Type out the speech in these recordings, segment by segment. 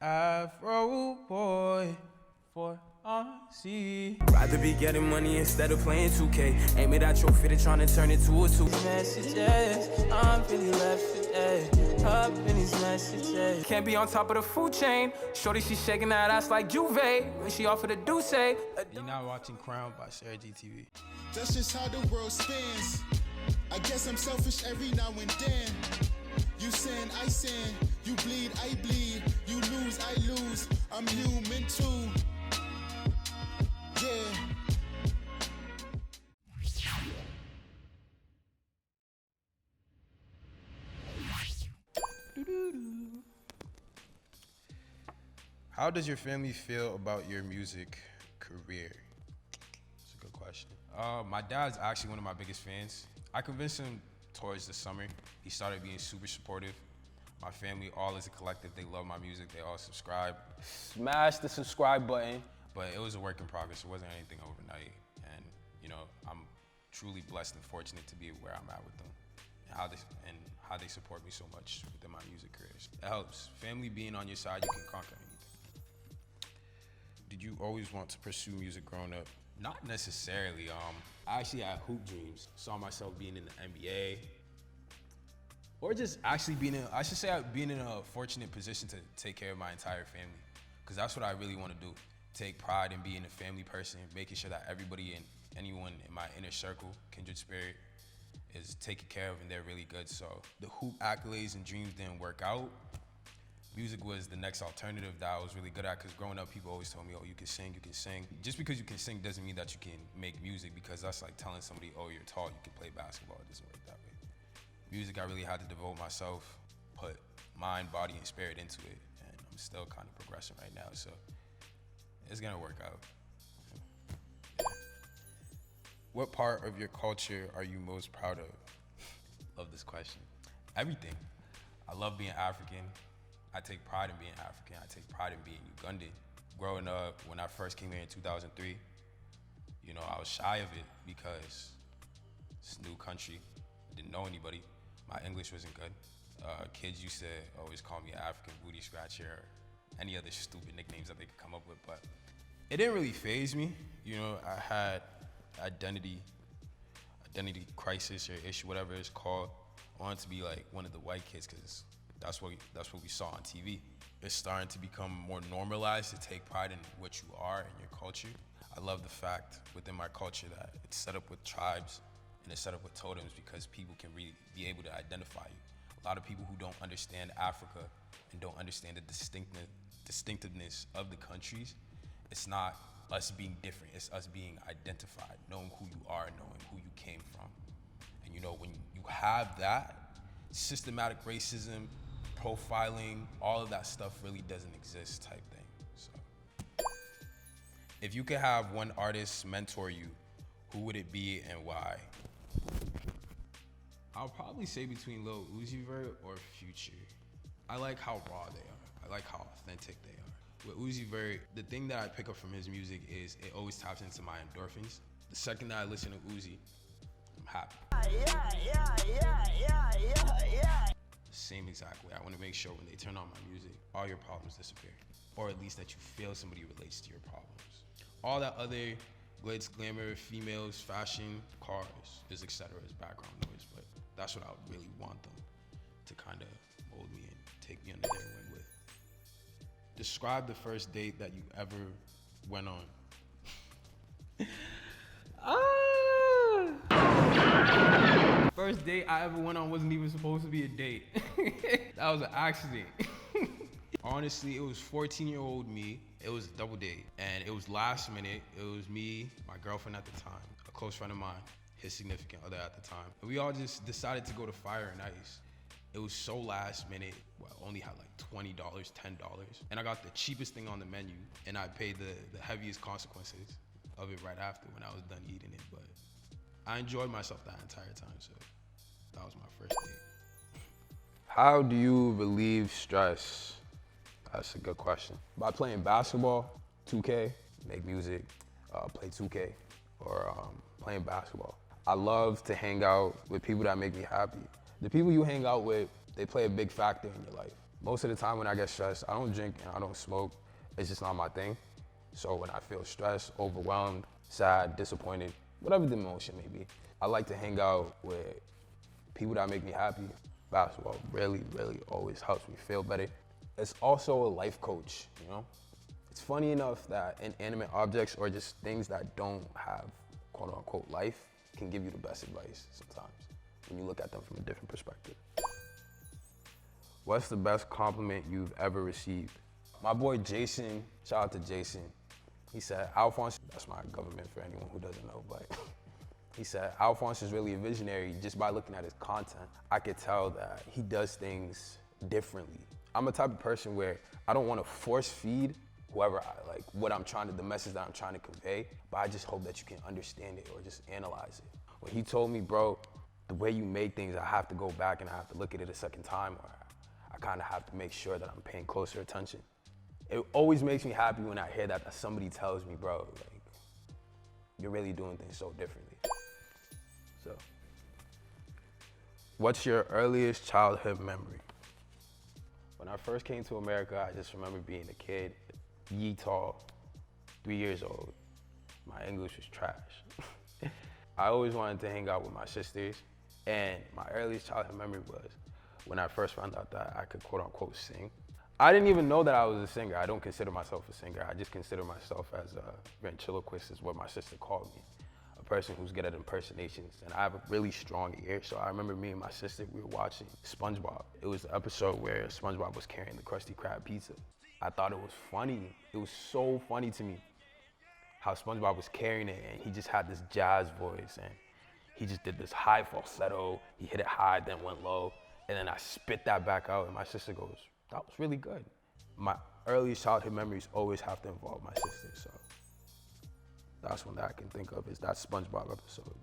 Afro boy, 4ONZII. Rather be getting money instead of playing 2K. Aim it at your fit and trying to turn it to a 2. Messages, I'm feeling left today. Up in these messages. Can't be on top of the food chain. Shorty, she shaking that ass like Juve when she offered a douce. You're not watching Crown by SaraG TV. That's just how the world spins. I guess I'm selfish every now and then. You sin, I sin. You bleed, I bleed. You lose, I lose. I'm human too. Yeah. How does your family feel about your music career? That's a good question. My dad's actually one of my biggest fans. I convinced him towards the summer. He started being super supportive. My family, all as a collective, they love my music. They all subscribe. Smash the subscribe button. But it was a work in progress. It wasn't anything overnight. And you know, I'm truly blessed and fortunate to be where I'm at with them. And how they support me so much within my music careers. It helps. Family being on your side, you can conquer anything. Did you always want to pursue music growing up? Not necessarily. I actually had hoop dreams. Saw myself being in the NBA. Or just actually being in a fortunate position to take care of my entire family. Because that's what I really want to do. Take pride in being a family person, making sure that everybody and anyone in my inner circle, kindred spirit, is taken care of and they're really good. So the hoop accolades and dreams didn't work out. Music was the next alternative that I was really good at, because growing up, people always told me, oh, you can sing, you can sing. Just because you can sing doesn't mean that you can make music, because that's like telling somebody, oh, you're tall, you can play basketball. It doesn't work that way. Music, I really had to devote myself, put mind, body, and spirit into it, and I'm still kind of progressing right now, so it's gonna work out. What part of your culture are you most proud of? Love this question. Everything. I love being African. I take pride in being African. I take pride in being Ugandan. Growing up, when I first came here in 2003, you know, I was shy of it because it's a new country. I didn't know anybody. My English wasn't good. Kids used to always call me African booty scratcher or any other stupid nicknames that they could come up with, but it didn't really faze me. You know, I had identity crisis or issue, whatever it's called. I wanted to be like one of the white kids, because that's what we saw on TV. It's starting to become more normalized to take pride in what you are and your culture. I love the fact within my culture that it's set up with tribes and it's set up with totems, because people can really be able to identify you. A lot of people who don't understand Africa and don't understand the distinctiveness of the countries, it's not us being different, it's us being identified, knowing who you are, knowing who you came from. And you know, when you have that, systematic racism, profiling, all of that stuff really doesn't exist type thing. So, if you could have one artist mentor you, who would it be and why? I'll probably say between Lil Uzi Vert or Future. I like how raw they are. I like how authentic they are. With Uzi Vert, the thing that I pick up from his music is it always taps into my endorphins. The second that I listen to Uzi, I'm happy. Same exact way. I want to make sure when they turn on my music, all your problems disappear. Or at least that you feel somebody relates to your problems. All that other glitz, glamour, females, fashion, cars, is etc. is background noise, but that's what I would really want them to kind of mold me and take me under their wing with. Describe the first date that you ever went on. First date I ever went on wasn't even supposed to be a date. That was an accident. Honestly, it was 14-year-old me. It was a double date, and it was last minute. It was me, my girlfriend at the time, a close friend of mine, his significant other at the time. And we all just decided to go to Fire and Ice. It was so last minute. Well, I only had like $20, $10. And I got the cheapest thing on the menu, and I paid the heaviest consequences of it right after when I was done eating it. But I enjoyed myself that entire time, so that was my first date. How do you relieve stress? That's a good question. By playing basketball, 2K, make music, play 2K, or playing basketball. I love to hang out with people that make me happy. The people you hang out with, they play a big factor in your life. Most of the time when I get stressed, I don't drink and I don't smoke. It's just not my thing. So when I feel stressed, overwhelmed, sad, disappointed, whatever the emotion may be, I like to hang out with people that make me happy. Basketball really, really always helps me feel better. It's also a life coach, you know? It's funny enough that inanimate objects or just things that don't have quote unquote life can give you the best advice sometimes when you look at them from a different perspective. What's the best compliment you've ever received? My boy Jason, shout out to Jason. He said, Alphonse, that's my government for anyone who doesn't know, but he said, Alphonse is really a visionary. Just by looking at his content, I could tell that he does things differently. I'm a type of person where I don't want to force feed whoever I like, the message that I'm trying to convey, but I just hope that you can understand it or just analyze it. When he told me, bro, the way you make things, I have to go back and I have to look at it a second time, or I kind of have to make sure that I'm paying closer attention. It always makes me happy when I hear that somebody tells me, bro, like, you're really doing things so differently. So, what's your earliest childhood memory? When I first came to America, I just remember being a kid, yee tall, 3 years old. My English was trash. I always wanted to hang out with my sisters, and my earliest childhood memory was when I first found out that I could quote unquote sing. I didn't even know that I was a singer. I don't consider myself a singer. I just consider myself as a ventriloquist, is what my sister called me. A person who's good at impersonations, and I have a really strong ear. So I remember me and my sister, we were watching SpongeBob. It was the episode where SpongeBob was carrying the Krusty Krab pizza. I thought it was funny. It was so funny to me how SpongeBob was carrying it, and he just had this jazz voice, and he just did this high falsetto. He hit it high, then went low, and then I spit that back out, and my sister goes, that was really good. My earliest childhood memories always have to involve my sister, so that's one that I can think of, is that SpongeBob episode.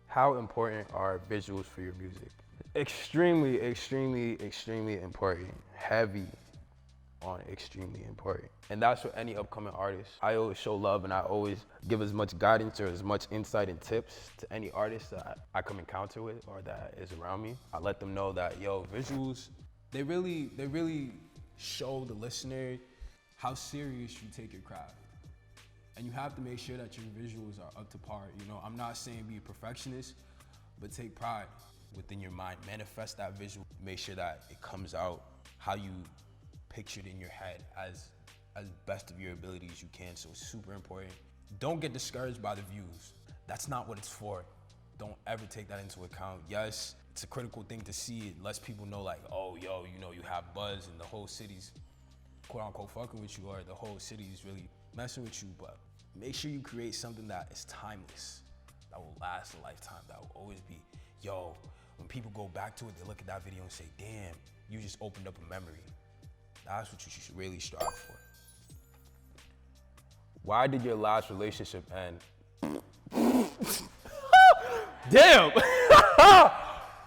How important are visuals for your music? Extremely, extremely, extremely important. Heavy on extremely important. And that's for any upcoming artist. I always show love and I always give as much guidance or as much insight and tips to any artist that I come encounter with or that is around me. I let them know that, yo, visuals, they really show the listener how serious you take your craft. And you have to make sure that your visuals are up to par. You know, I'm not saying be a perfectionist, but take pride within your mind. Manifest that visual. Make sure that it comes out how you pictured in your head as best of your abilities you can. So it's super important. Don't get discouraged by the views. That's not what it's for. Don't ever take that into account. Yes, it's a critical thing to see. It lets people know, like, oh, yo, you know, you have buzz and the whole city's quote unquote fucking with you, or the whole city is really messing with you, but make sure you create something that is timeless, that will last a lifetime, that will always be, yo, when people go back to it, they look at that video and say, damn, you just opened up a memory. That's what you should really strive for. Why did your last relationship end? Damn!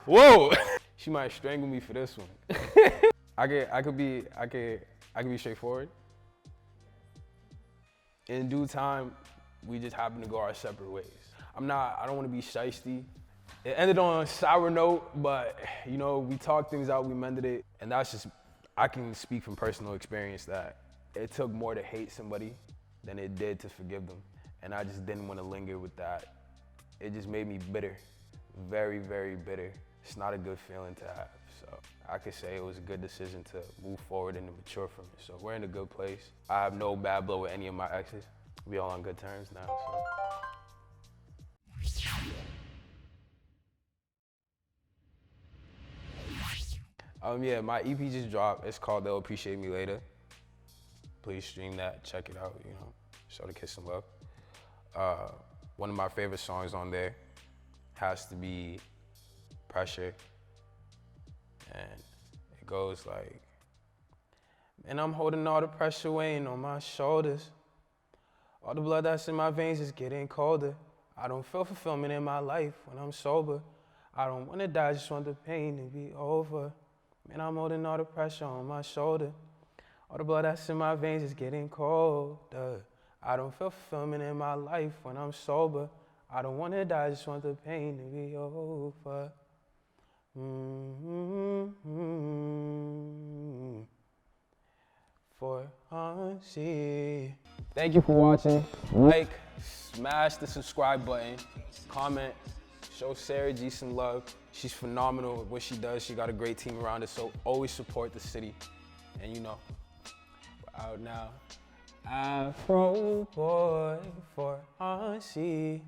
Whoa! She might strangle me for this one. I could be straightforward. In due time, we just happen to go our separate ways. I don't want to be shiesty. It ended on a sour note, but you know, we talked things out, we mended it, and that's just, I can speak from personal experience that it took more to hate somebody than it did to forgive them. And I just didn't want to linger with that. It just made me bitter, very, very bitter. It's not a good feeling to have. So I could say it was a good decision to move forward and to mature from it. So we're in a good place. I have no bad blood with any of my exes. We all on good terms now, so. Yeah, my EP just dropped. It's called They'll Appreciate Me Later. Please stream that, check it out, you know, show the kids some love. One of my favorite songs on there has to be Pressure. And it goes like, and I'm holding all the pressure weighing on my shoulders. All the blood that's in my veins is getting colder. I don't feel fulfillment in my life when I'm sober. I don't wanna die, I just want the pain to be over. Man, I'm holding all the pressure on my shoulder. All the blood that's in my veins is getting colder. I don't feel fulfillment in my life when I'm sober. I don't wanna die, I just want the pain to be over. 4ONZII. Thank you for watching. Like, smash the subscribe button, comment, show SaraG some love. She's phenomenal at what she does. She got a great team around her, so always support the city. And you know, we're out now. Afro boy, 4ONZII.